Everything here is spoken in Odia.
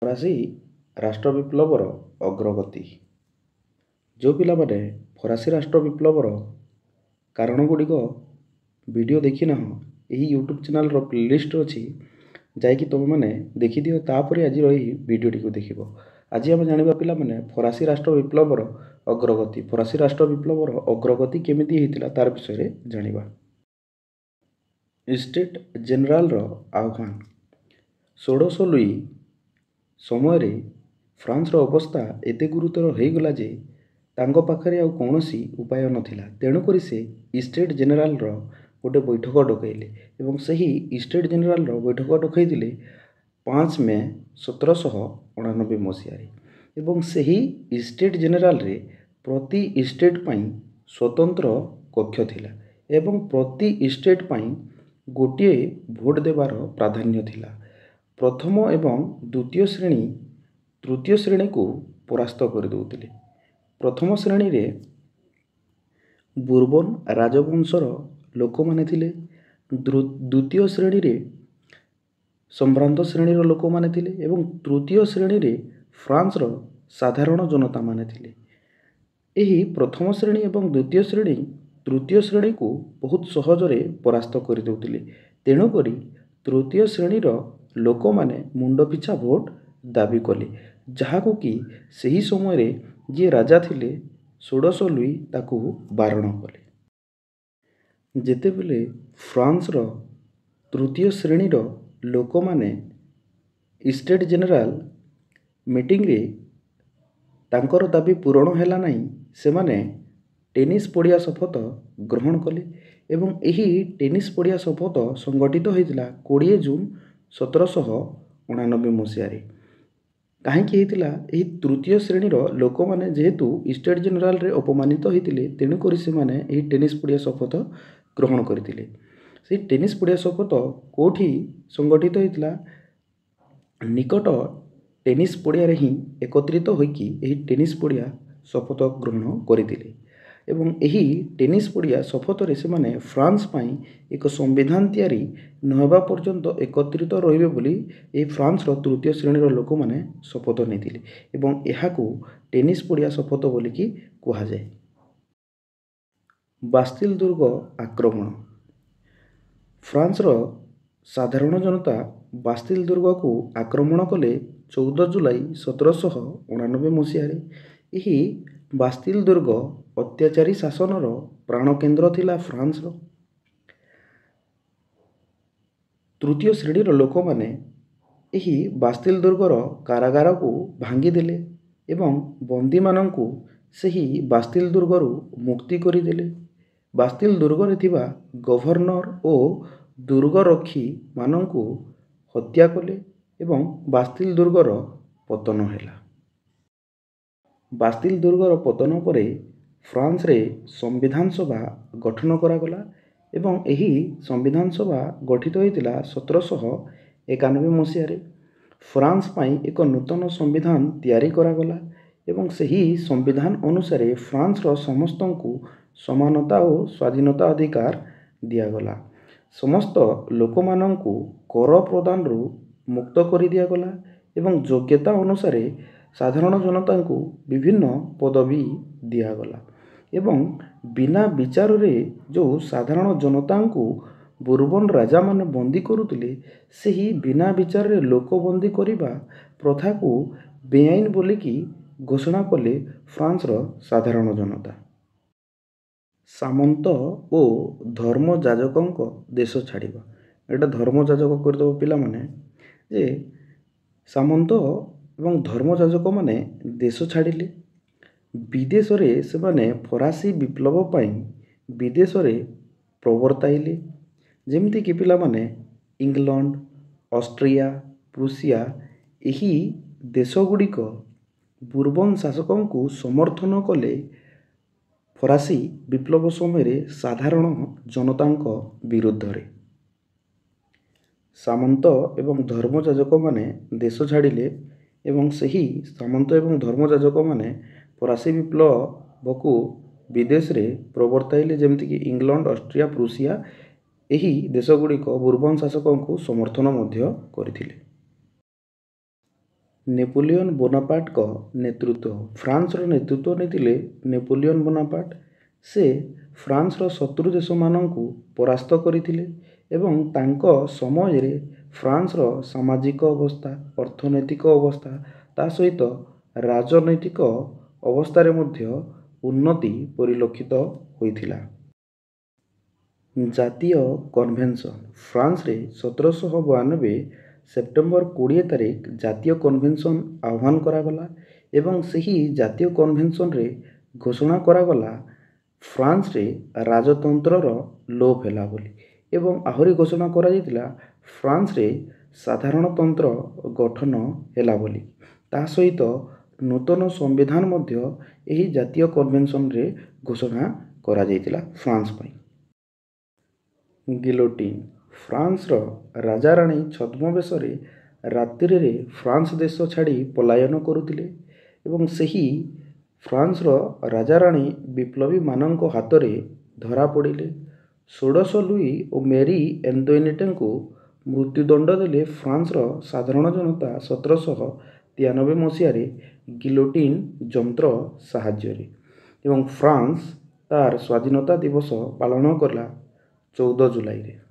ଫରାସୀ ରାଷ୍ଟ୍ର ବିପ୍ଳବର ଅଗ୍ରଗତି। ଯେଉଁ ପିଲାମାନେ ଫରାସୀ ରାଷ୍ଟ୍ର ବିପ୍ଳବର କାରଣ ଗୁଡ଼ିକ ଭିଡ଼ିଓ ଦେଖିନାହଁ, ଏହି ୟୁଟ୍ୟୁବ୍ ଚ୍ୟାନେଲର ପ୍ଲେଲିଷ୍ଟ ଅଛି, ଯାଇକି ତୁମେମାନେ ଦେଖିଦିଅ, ତାପରେ ଆଜିର ଏହି ଭିଡ଼ିଓଟିକୁ ଦେଖିବ। ଆଜି ଆମେ ଜାଣିବା ପିଲାମାନେ ଫରାସୀ ରାଷ୍ଟ୍ର ବିପ୍ଳବର ଅଗ୍ରଗତି। ଫରାସୀ ରାଷ୍ଟ୍ର ବିପ୍ଳବର ଅଗ୍ରଗତି କେମିତି ହେଇଥିଲା ତାର ବିଷୟରେ ଜାଣିବା। ଷ୍ଟେଟ୍ ଜେନେରାଲର ଆହ୍ୱାନ। 1600 ଲୁଇ ସମୟରେ ଫ୍ରାନ୍ସର ଅବସ୍ଥା ଏତେ ଗୁରୁତର ହୋଇଗଲା ଯେ ତାଙ୍କ ପାଖରେ ଆଉ କୌଣସି ଉପାୟ ନଥିଲା। ତେଣୁକରି ସେ ଷ୍ଟେଟ୍ ଜେନେରାଲର ଗୋଟେ ବୈଠକ ଡକାଇଲେ ଏବଂ ସେହି ଷ୍ଟେଟ୍ ଜେନେରାଲର ବୈଠକ ଡକାଇଥିଲେ 5 ମେ 1789 ମସିହାରେ। ଏବଂ ସେହି ଷ୍ଟେଟ୍ ଜେନେରାଲରେ ପ୍ରତି ଷ୍ଟେଟ୍ ପାଇଁ ସ୍ୱତନ୍ତ୍ର କକ୍ଷ ଥିଲା ଏବଂ ପ୍ରତି ଷ୍ଟେଟ୍ ପାଇଁ ଗୋଟିଏ ଭୋଟ ଦେବାର ପ୍ରାଧାନ୍ୟ ଥିଲା। ପ୍ରଥମ ଏବଂ ଦ୍ୱିତୀୟ ଶ୍ରେଣୀ ତୃତୀୟ ଶ୍ରେଣୀକୁ ପରାସ୍ତ କରିଦେଉଥିଲେ। ପ୍ରଥମ ଶ୍ରେଣୀରେ ବୁର୍ବନ ରାଜବଂଶର ଲୋକମାନେ ଥିଲେ, ଦ୍ୱିତୀୟ ଶ୍ରେଣୀରେ ସମ୍ଭ୍ରାନ୍ତ ଶ୍ରେଣୀର ଲୋକମାନେ ଥିଲେ ଏବଂ ତୃତୀୟ ଶ୍ରେଣୀରେ ଫ୍ରାନ୍ସର ସାଧାରଣ ଜନତାମାନେ ଥିଲେ। ଏହି ପ୍ରଥମ ଶ୍ରେଣୀ ଏବଂ ଦ୍ୱିତୀୟ ଶ୍ରେଣୀ ତୃତୀୟ ଶ୍ରେଣୀକୁ ବହୁତ ସହଜରେ ପରାସ୍ତ କରିଦେଉଥିଲେ। ତେଣୁକରି ତୃତୀୟ ଶ୍ରେଣୀର ଲୋକମାନେ ମୁଣ୍ଡ ପିଛା ଭୋଟ ଦାବି କଲେ, ଯାହାକୁ କି ସେହି ସମୟରେ ଯିଏ ରାଜା ଥିଲେ 1600 ଲୁଇ ତାକୁ ବାରଣ କଲେ। ଯେତେବେଳେ ଫ୍ରାନ୍ସର ତୃତୀୟ ଶ୍ରେଣୀର ଲୋକମାନେ ଷ୍ଟେଟ୍ ଜେନେରାଲ ମିଟିଂରେ ତାଙ୍କର ଦାବି ପୂରଣ ହେଲା ନାହିଁ, ସେମାନେ ଟେନିସ୍ ପଡ଼ିଆ ଶପଥ ଗ୍ରହଣ କଲେ ଏବଂ ଏହି ଟେନିସ୍ ପଡ଼ିଆ ଶପଥ ସଂଗଠିତ ହୋଇଥିଲା 20 ଜୁନ 1789 ମସିହାରେ। କାହିଁକି ହେଇଥିଲା? ଏହି ତୃତୀୟ ଶ୍ରେଣୀର ଲୋକମାନେ ଯେହେତୁ ଷ୍ଟେଟ୍ ଜେନେରାଲରେ ଅପମାନିତ ହୋଇଥିଲେ, ତେଣୁକରି ସେମାନେ ଏହି ଟେନିସ୍ ପଡ଼ିଆ ଶପଥ ଗ୍ରହଣ କରିଥିଲେ। ସେହି ଟେନିସ୍ ପଡ଼ିଆ ଶପଥ କେଉଁଠି ସଂଗଠିତ ହୋଇଥିଲା? ନିକଟ ଟେନିସ୍ ପଡ଼ିଆରେ ହିଁ ଏକତ୍ରିତ ହୋଇକି ଏହି ଟେନିସ୍ ପଡ଼ିଆ ଶପଥ ଗ୍ରହଣ କରିଥିଲେ ଏବଂ ଏହି ଟେନିସ୍ ପଡ଼ିଆ ଶପଥରେ ସେମାନେ ଫ୍ରାନ୍ସ ପାଇଁ ଏକ ସମ୍ବିଧାନ ତିଆରି ନହେବା ପର୍ଯ୍ୟନ୍ତ ଏକତ୍ରିତ ରହିବେ ବୋଲି ଏହି ଫ୍ରାନ୍ସର ତୃତୀୟ ଶ୍ରେଣୀର ଲୋକମାନେ ଶପଥ ନେଇଥିଲେ ଏବଂ ଏହାକୁ ଟେନିସ୍ ପଡ଼ିଆ ଶପଥ ବୋଲିକି କୁହାଯାଏ। ବାଷ୍ଟିଲ ଦୁର୍ଗ ଆକ୍ରମଣ। ଫ୍ରାନ୍ସର ସାଧାରଣ ଜନତା ବାଷ୍ଟିଲ ଦୁର୍ଗକୁ ଆକ୍ରମଣ କଲେ 14 ଜୁଲାଇ 1789 ମସିହାରେ। ଏହି ବାଷ୍ଟିଲ ଦୁର୍ଗ ଅତ୍ୟାଚାରୀ ଶାସନର ପ୍ରାଣକେନ୍ଦ୍ର ଥିଲା। ଫ୍ରାନ୍ସର ତୃତୀୟ ଶ୍ରେଣୀର ଲୋକମାନେ ଏହି ବାଷ୍ଟିଲ ଦୁର୍ଗର କାରାଗାରକୁ ଭାଙ୍ଗିଦେଲେ ଏବଂ ବନ୍ଦୀମାନଙ୍କୁ ସେହି ବାଷ୍ଟିଲ ଦୁର୍ଗରୁ ମୁକ୍ତି କରିଦେଲେ। ବାଷ୍ଟିଲ ଦୁର୍ଗରେ ଥିବା ଗଭର୍ଣ୍ଣର ଓ ଦୁର୍ଗରକ୍ଷୀମାନଙ୍କୁ ହତ୍ୟା କଲେ ଏବଂ ବାଷ୍ଟିଲ ଦୁର୍ଗର ପତନ ହେଲା। ବାଷ୍ଟିଲ ଦୁର୍ଗର ପତନ ପରେ ଫ୍ରାନ୍ସରେ ସମ୍ବିଧାନ ସଭା ଗଠନ କରାଗଲା ଏବଂ ଏହି ସମ୍ବିଧାନ ସଭା ଗଠିତ ହୋଇଥିଲା 1791 ମସିହାରେ। ଫ୍ରାନ୍ସ ପାଇଁ ଏକ ନୂତନ ସମ୍ବିଧାନ ତିଆରି କରାଗଲା ଏବଂ ସେହି ସମ୍ବିଧାନ ଅନୁସାରେ ଫ୍ରାନ୍ସର ସମସ୍ତଙ୍କୁ ସମାନତା ଓ ସ୍ୱାଧୀନତା ଅଧିକାର ଦିଆଗଲା। ସମସ୍ତ ଲୋକମାନଙ୍କୁ କର ପ୍ରଦାନରୁ ମୁକ୍ତ କରିଦିଆଗଲା ଏବଂ ଯୋଗ୍ୟତା ଅନୁସାରେ ସାଧାରଣ ଜନତାଙ୍କୁ ବିଭିନ୍ନ ପଦବୀ ଦିଆଗଲା ଏବଂ ବିନା ବିଚାରରେ ଯେଉଁ ସାଧାରଣ ଜନତାଙ୍କୁ ବୁର୍ବନ ରାଜାମାନେ ବନ୍ଦୀ କରୁଥିଲେ, ସେହି ବିନା ବିଚାରରେ ଲୋକ ବନ୍ଦୀ କରିବା ପ୍ରଥାକୁ ବେଆଇନ ବୋଲିକି ଘୋଷଣା କଲେ ଫ୍ରାନ୍ସର ସାଧାରଣ ଜନତା। ସାମନ୍ତ ଓ ଧର୍ମଯାଜକଙ୍କ ଦେଶ ଛାଡ଼ିବା। ଏଇଟା ଧର୍ମଯାଜକ କରିଦେବ ପିଲାମାନେ ଯେ ସାମନ୍ତ ଏବଂ ଧର୍ମଯାଜକମାନେ ଦେଶ ଛାଡ଼ିଲେ। ବିଦେଶରେ ସେମାନେ ଫରାସୀ ବିପ୍ଳବ ପାଇଁ ବିଦେଶରେ ପ୍ରବର୍ତ୍ତାଇଲେ। ଯେମିତିକି ପିଲାମାନେ ଇଂଲଣ୍ଡ, ଅଷ୍ଟ୍ରିଆ, ପ୍ରୁସିଆ ଏହି ଦେଶଗୁଡ଼ିକ ବୁର୍ବନ ଶାସକଙ୍କୁ ସମର୍ଥନ କଲେ ଫରାସୀ ବିପ୍ଳବ ସମୟରେ ସାଧାରଣ ଜନତାଙ୍କ ବିରୁଦ୍ଧରେ। ସାମନ୍ତ ଏବଂ ଧର୍ମଯାଜକମାନେ ଦେଶ ଛାଡ଼ିଲେ ଏବଂ ସେହି ସାମନ୍ତ ଏବଂ ଧର୍ମଯାଜକମାନେ ଫରାସୀ ବିପ୍ଳବକୁ ବିଦେଶରେ ପ୍ରବର୍ତ୍ତାଇଲେ। ଯେମିତିକି ଇଂଲଣ୍ଡ, ଅଷ୍ଟ୍ରିଆ, ପ୍ରୁସିଆ ଏହି ଦେଶଗୁଡ଼ିକ ବୁର୍ବନ ଶାସକଙ୍କୁ ସମର୍ଥନ ମଧ୍ୟ କରିଥିଲେ। ନେପୋଲିଅନ ବୋନାପାର୍ଟଙ୍କ ନେତୃତ୍ୱ। ଫ୍ରାନ୍ସର ନେତୃତ୍ୱ ନେଇଥିଲେ ନେପୋଲିଅନ ବୋନାପାର୍ଟ। ସେ ଫ୍ରାନ୍ସର ଶତ୍ରୁ ଦେଶମାନଙ୍କୁ ପରାସ୍ତ କରିଥିଲେ ଏବଂ ତାଙ୍କ ସମୟରେ ଫ୍ରାନ୍ସର ସାମାଜିକ ଅବସ୍ଥା, ଅର୍ଥନୈତିକ ଅବସ୍ଥା ତା ସହିତ ରାଜନୈତିକ ଅବସ୍ଥାରେ ମଧ୍ୟ ଉନ୍ନତି ପରିଲକ୍ଷିତ ହୋଇଥିଲା। ଜାତୀୟ କନଭେନସନ। ଫ୍ରାନ୍ସରେ 1792 ସେପ୍ଟେମ୍ବର 20 ତାରିଖ ଜାତୀୟ କନଭେନସନ ଆହ୍ୱାନ କରାଗଲା ଏବଂ ସେହି ଜାତୀୟ କନଭେନସନରେ ଘୋଷଣା କରାଗଲା ଫ୍ରାନ୍ସରେ ରାଜତନ୍ତ୍ରର ଲୋପ ହେଲା ବୋଲି ଏବଂ ଆହୁରି ଘୋଷଣା କରାଯାଇଥିଲା ଫ୍ରାନ୍ସରେ ସାଧାରଣତନ୍ତ୍ର ଗଠନ ହେଲା ବୋଲି। ତା ସହିତ ନୂତନ ସମ୍ବିଧାନ ମଧ୍ୟ ଏହି ଜାତୀୟ କନଭେନସନରେ ଘୋଷଣା କରାଯାଇଥିଲା ଫ୍ରାନ୍ସ ପାଇଁ। ଗିଲୋଟିନ୍। ଫ୍ରାନ୍ସର ରାଜାରାଣୀ ଛଦ୍ମବେଶରେ ରାତ୍ରିରେ ଫ୍ରାନ୍ସ ଦେଶ ଛାଡ଼ି ପଳାୟନ କରୁଥିଲେ ଏବଂ ସେହି ଫ୍ରାନ୍ସର ରାଜାରାଣୀ ବିପ୍ଳବୀମାନଙ୍କ ହାତରେ ଧରାପଡ଼ିଲେ। ଷୋଡ଼ଶ ଲୁଇ ଓ ମେରୀ ଆନ୍ତୋଇନେଟଙ୍କୁ ମୃତ୍ୟୁଦଣ୍ଡ ଦେଲେ ଫ୍ରାନ୍ସର ସାଧାରଣ ଜନତା 1793 ମସିହାରେ ଗିଲୋଟିନ୍ ଯନ୍ତ୍ର ସାହାଯ୍ୟରେ ଏବଂ ଫ୍ରାନ୍ସ ତାର ସ୍ୱାଧୀନତା ଦିବସ ପାଳନ କଲା 14 ଜୁଲାଇରେ।